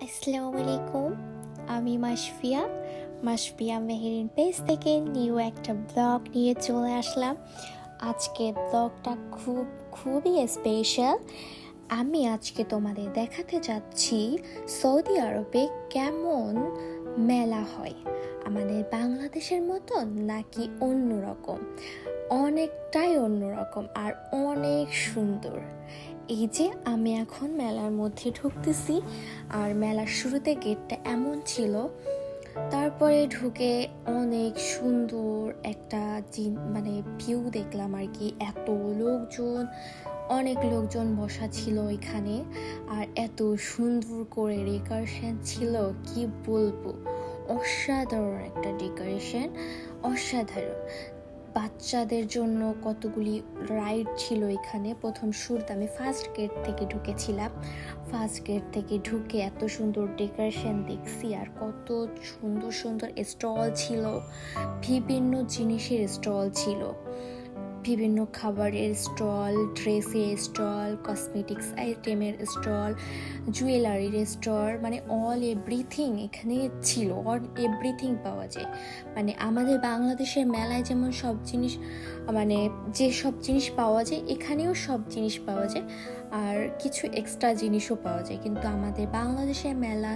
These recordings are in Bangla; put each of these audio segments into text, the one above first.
আসসালামু আলাইকুম। আমি মাশফিয়া মেহেরিন পেজ থেকে নিউ একটা ব্লগ নিয়ে চলে আসলাম। আজকে ব্লগটা খুবই স্পেশাল। আমি আজকে তোমাদের দেখাতে যাচ্ছি সৌদি আরবে কেমন মেলা হয়, আমাদের বাংলাদেশের মতন নাকি অন্যরকম। অনেকটাই অন্যরকম আর অনেক সুন্দর। এই যে আমি এখন মেলার মধ্যে ঢুকতেছি, আর মেলার শুরুতে গেটটা এমন ছিল, তারপরে ঢুকে অনেক সুন্দর একটা ভিউ দেখলাম আর কি। এত লোকজন, অনেক লোকজন বসা ছিল এখানে, আর এত সুন্দর করে ডেকোরেশন ছিল, কি বলবো, অসাধারণ একটা ডেকোরেশন, অসাধারণ। বাচ্চাদের জন্য কতগুলি রাইড ছিল এখানে। প্রথম শুরুতে আমি ফার্স্ট গেট থেকে ঢুকেছিলাম। ফার্স্ট গেট থেকে ঢুকে এত সুন্দর ডেকোরেশন দেখছি, আর কত সুন্দর সুন্দর স্টল ছিল, বিভিন্ন জিনিসের স্টল ছিল, বিভিন্ন খাবারের স্টল, ড্রেসের স্টল, কসমেটিক্স আইটেমের স্টল, জুয়েলারির স্টল, মানে অল এভরিথিং এখানে ছিল। অল এভরিথিং পাওয়া যায়। মানে আমাদের বাংলাদেশের মেলায় যেমন সব জিনিস, মানে যে সব জিনিস পাওয়া যায় এখানেও সব জিনিস পাওয়া যায়, আর কিছু এক্সট্রা জিনিসও পাওয়া যায়। কিন্তু আমাদের বাংলাদেশের মেলা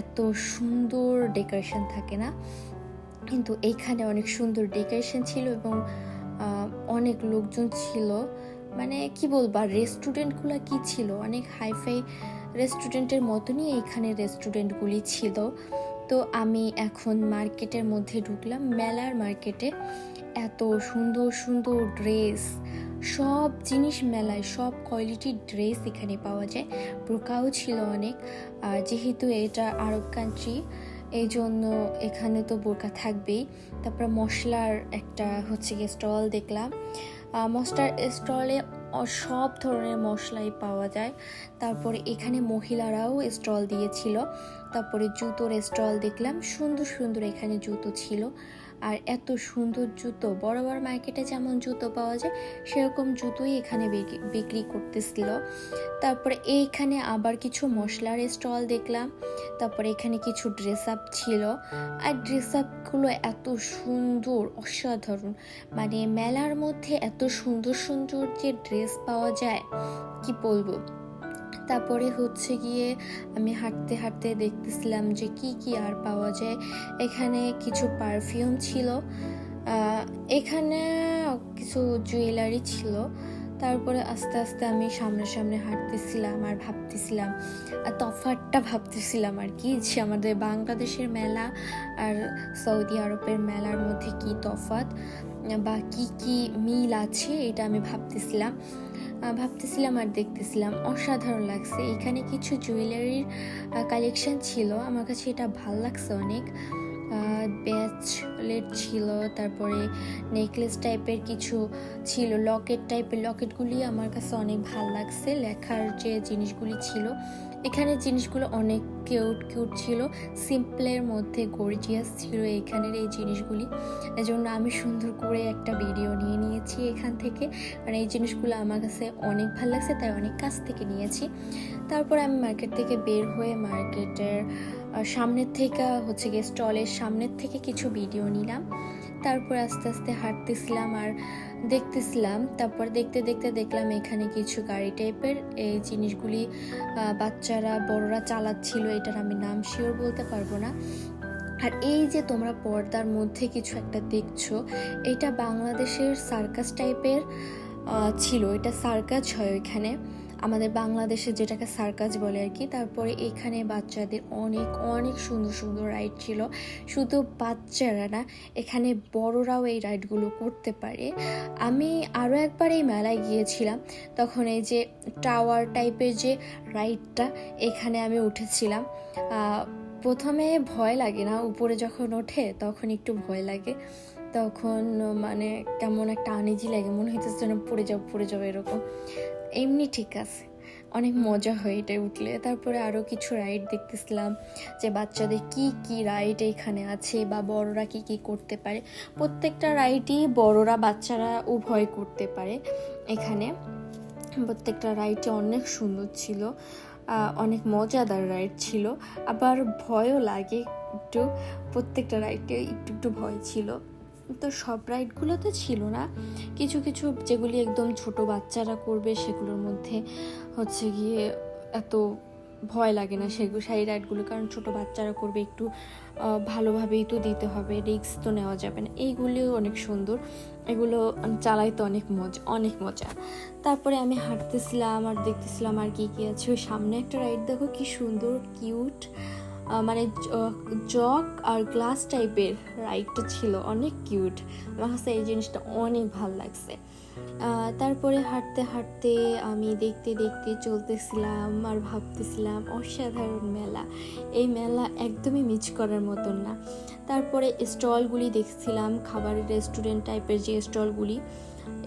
এত সুন্দর ডেকোরেশন থাকে না, কিন্তু এইখানে অনেক সুন্দর ডেকোরেশন ছিল এবং অনেক লোকজন ছিল। মানে কি বলবো, আর রেস্টুরেন্টগুলো কি ছিল, অনেক হাইফাই রেস্টুরেন্টের মতনই এইখানে রেস্টুরেন্টগুলি ছিল। তো আমি এখন মার্কেটের মধ্যে ঢুকলাম, মেলার মার্কেটে। এত সুন্দর সুন্দর ড্রেস, সব জিনিস মেলায়, সব কোয়ালিটির ড্রেস এখানে পাওয়া যায়। বোরকাও ছিল অনেক, আর যেহেতু এটা আরব কান্ট্রি এই জন্য এখানে তো বোরকা থাকবেই। তারপর মশলার একটা স্টল দেখলাম। মশলার স্টলে সব ধরনের মশলাই পাওয়া যায়। তারপরে এখানে মহিলারাও স্টল দিয়েছিল। তারপরে জুতোর স্টল দেখলাম, সুন্দর সুন্দর এখানে জুতো ছিল। আর এত সুন্দর জুতো, বড় বড় মার্কেটে যেমন জুতো পাওয়া যায় সেরকম জুতোই এখানে বিক্রি করতেছিল। তারপরে এইখানে আবার কিছু মশলার স্টল দেখলাম। তারপরে এখানে কিছু ড্রেস আপ ছিল, আর ড্রেস আপগুলো এত সুন্দর, অসাধারণ। মানে মেলার মধ্যে এত সুন্দর সুন্দর যে ড্রেস পাওয়া যায়, কি বলবো। তারপরে গিয়ে আমি হাঁটতে হাঁটতে দেখতেছিলাম যে কি কি আর পাওয়া যায়। এখানে কিছু পারফিউম ছিল, এখানে কিছু জুয়েলারি ছিল। তারপরে আস্তে আস্তে আমি সামনে হাঁটতেছিলাম আর ভাবতেছিলাম, আর তফাৎটা ভাবতেছিলাম আর কি, যে আমাদের বাংলাদেশের মেলা আর সৌদি আরবের মেলার মধ্যে কি তফাৎ বা কি কি মিল আছে, এটা আমি ভাবতেছিলাম আর দেখতেছিলাম। অসাধারণ লাগছে। এখানে কিছু জুয়েলারির কালেকশন ছিল, আমার কাছে এটা ভাল লাগছে অনেক। ব্রেসলেট ছিল, তারপরে নেকলেস টাইপের কিছু ছিল, লকেট টাইপের। লকেটগুলি আমার কাছে অনেক ভাল লাগছে। লেখার যে জিনিসগুলি ছিল, এখানে জিনিসগুলো অনেক কিউট ছিল, সিম্পলের মধ্যে গর্জিয়াস ছিল এখানের এই জিনিসগুলি। এজন্য আমি সুন্দর করে একটা ভিডিও নিয়ে নিয়েছি এখান থেকে, মানে এই জিনিসগুলো আমার কাছে অনেক ভালো লাগছে, তাই অনেক কাছ থেকে নিয়েছি। তারপর আমি মার্কেট থেকে বের হয়ে মার্কেটের সামনের থেকে স্টলের সামনের থেকে কিছু ভিডিও নিলাম। তারপর আস্তে আস্তে হাঁটতেছিলাম আর দেখতেছিলাম। তারপর দেখতে দেখতে দেখলাম এখানে কিছু গাড়ি টাইপের এই জিনিসগুলি বাচ্চারা বড়রা চালাচ্ছিল, এটার আমি নাম শিওর বলতে পারবো না। আর এই যে তোমরা পর্দার মধ্যে কিছু একটা দেখছো, এটা বাংলাদেশের সার্কাস টাইপের ছিল। এটা সার্কাস হয় এখানে, আমাদের বাংলাদেশে যেটাকে সার্কাস বলে আর কি। তারপরে এখানে বাচ্চাদের অনেক অনেক সুন্দর সুন্দর রাইড ছিল। শুধু বাচ্চারা না, এখানে বড়রাও এই রাইডগুলো করতে পারে। আমি আরও একবার এই মেলায় গিয়েছিলাম, তখন এই যে টাওয়ার টাইপের যে রাইডটা, এখানে আমি উঠেছিলাম। প্রথমে ভয় লাগে না, উপরে যখন ওঠে তখন একটু ভয় লাগে, তখন মানে কেমন একটা আনইজি লাগে, মনে হইতেছে যেন পড়ে যাবো এরকম। এমনি ঠিক আছে, অনেক মজা হয় এটা উঠলে। তারপরে আরও কিছু রাইড দেখতেছিলাম, যে বাচ্চাদের কি কি রাইড এইখানে আছে বা বড়রা কি কি করতে পারে। প্রত্যেকটা রাইডই বড়রা বাচ্চারা উভয় করতে পারে এখানে। প্রত্যেকটা রাইডই অনেক সুন্দর ছিল। অনেক মজাদার রাইড ছিল, আবার ভয়ও লাগে একটু, প্রত্যেকটা রাইডে একটু একটু ভয় ছিল। তো সব রাইডগুলোতে ছিল না, কিছু কিছু যেগুলি একদম ছোট বাচ্চারা করবে সেগুলোর মধ্যে হচ্ছে গিয়ে এত ভয় লাগে না সেই রাইডগুলো, কারণ ছোট বাচ্চারা করবে, একটু ভালোভাবেই তো দিতে হবে, রিস্ক তো নেওয়া যাবে না। এইগুলিও অনেক সুন্দর, এগুলো চালাইতে অনেক মজা। তারপরে আমি হাঁটতেছিলাম আর দেখতেছিলাম আর কি কি আছে। ওই সামনে একটা রাইড দেখো কি সুন্দর কিউট, মানে জগ আর গ্লাস টাইপের রাইডটা ছিল, অনেক কিউট। আমার কাছে এই জিনিসটা অনেক ভালো লাগছে। তারপরে হাঁটতে হাঁটতে আমি দেখতে দেখতে চলতেছিলাম আর ভাবতেছিলাম অসাধারণ মেলা, এই মেলা একদমই মিস করার মতন না। তারপরে স্টলগুলি দেখছিলাম, খাবারের রেস্টুরেন্ট টাইপের যে স্টলগুলি,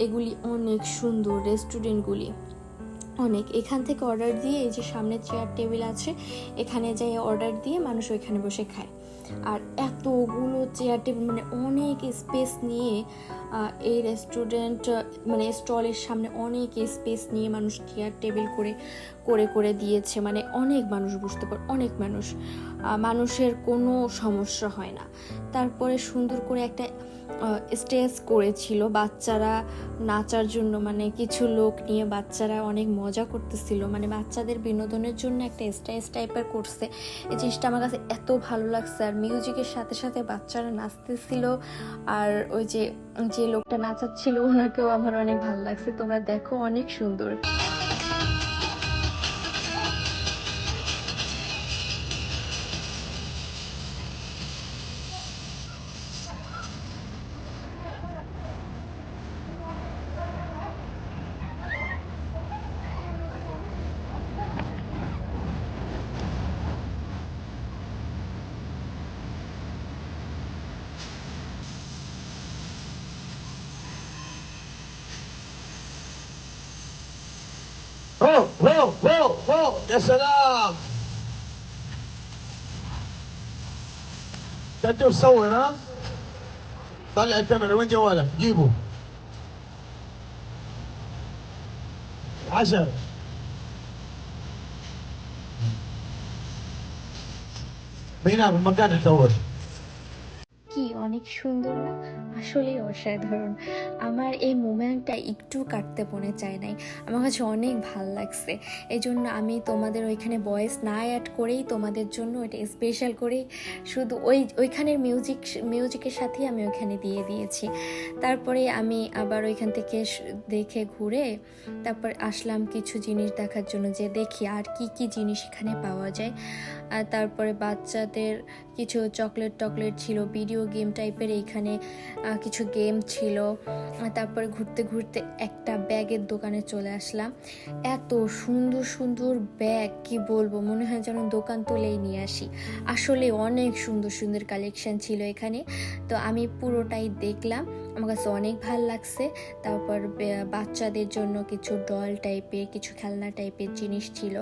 এগুলি অনেক সুন্দর রেস্টুরেন্টগুলি, অনেক। এখান থেকে অর্ডার দিয়ে, এই যে সামনে চেয়ার টেবিল আছে, এখানে যাই অর্ডার দিয়ে মানুষ ওইখানে বসে খায়। আর এতগুলো চেয়ার টেবিল, মানে অনেক স্পেস নিয়ে এই রেস্টুরেন্ট, মানে স্টলের সামনে অনেক স্পেস নিয়ে মানুষ চেয়ার টেবিল করে করে করে দিয়েছে, মানে অনেক মানুষ বসতে পারে, অনেক মানুষের কোনো সমস্যা হয় না। তারপরে সুন্দর করে একটা স্টেজ করেছিল বাচ্চারা নাচার জন্য, মানে কিছু লোক নিয়ে বাচ্চারা অনেক মজা করতেছিল, মানে বাচ্চাদের বিনোদনের জন্য একটা স্টেজ টাইপের করছে। এই জিনিসটা আমার কাছে এত ভালো লাগছে। আর মিউজিকের সাথে সাথে বাচ্চারা নাচতেছিল, আর ওই যে যে লোকটা নাচাচ্ছিল ওনাকেও আমার অনেক ভালো লাগছে। তোমরা দেখো, অনেক সুন্দর। فوق يا سلام. انت مصور ها؟ طلع الكاميرا، وين جوالك؟ جيبه. 10. هنا بالمكان تصور. কি অনেক সুন্দর না, আসলেই অসাধারণ। আমার এই মোমেন্টটা একটু কাটতে মনে চায় নাই, আমার কাছে অনেক ভাল লাগছে। এই জন্য আমি তোমাদের ওইখানে ভয়েস না অ্যাড করেই তোমাদের জন্য এটা স্পেশাল করেই শুধু ওইখানের মিউজিকের সাথেই আমি ওইখানে দিয়ে দিয়েছি। তারপরে আমি আবার ওইখান থেকে দেখে ঘুরে তারপর আসলাম কিছু জিনিস দেখার জন্য, যে দেখি আর কি কি জিনিস এখানে পাওয়া যায়। আর তারপরে বাচ্চাদের কিছু চকলেট ছিল, ভিডিও গেম টাইপের, এইখানে কিছু গেম ছিল। তারপরে ঘুরতে ঘুরতে একটা ব্যাগের দোকানে চলে আসলাম। এত সুন্দর সুন্দর ব্যাগ, কি বলবো, মনে হয় যেন দোকান তুলেই নিয়ে আসি। আসলে অনেক সুন্দর সুন্দর কালেকশন ছিল এখানে, তো আমি পুরোটাই দেখলাম, আমার কাছে অনেক ভাল লাগছে। তারপর বাচ্চাদের জন্য কিছু ডল টাইপের, কিছু খেলনা টাইপের জিনিস ছিল,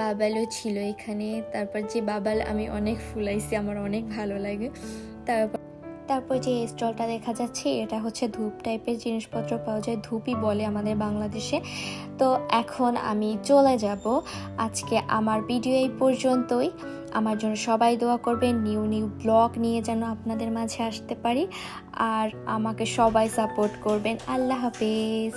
বাবালও ছিল এখানে। তারপর যে বাবাল আমি অনেক ফুলাইছি, আমার অনেক ভালো লাগে। তারপর যে স্টলটা দেখা যাচ্ছে, এটা হচ্ছে ধূপ টাইপের জিনিসপত্র পাওয়া যায়, ধূপই বলে আমাদের বাংলাদেশে। তো এখন আমি চলে যাব। আজকে আমার ভিডিও এই পর্যন্তই। আমার জন্য সবাই দোয়া করবেন, নিউ ব্লগ নিয়ে যেন আপনাদের মাঝে আসতে পারি, আর আমাকে সবাই সাপোর্ট করবেন। আল্লাহ হাফেজ।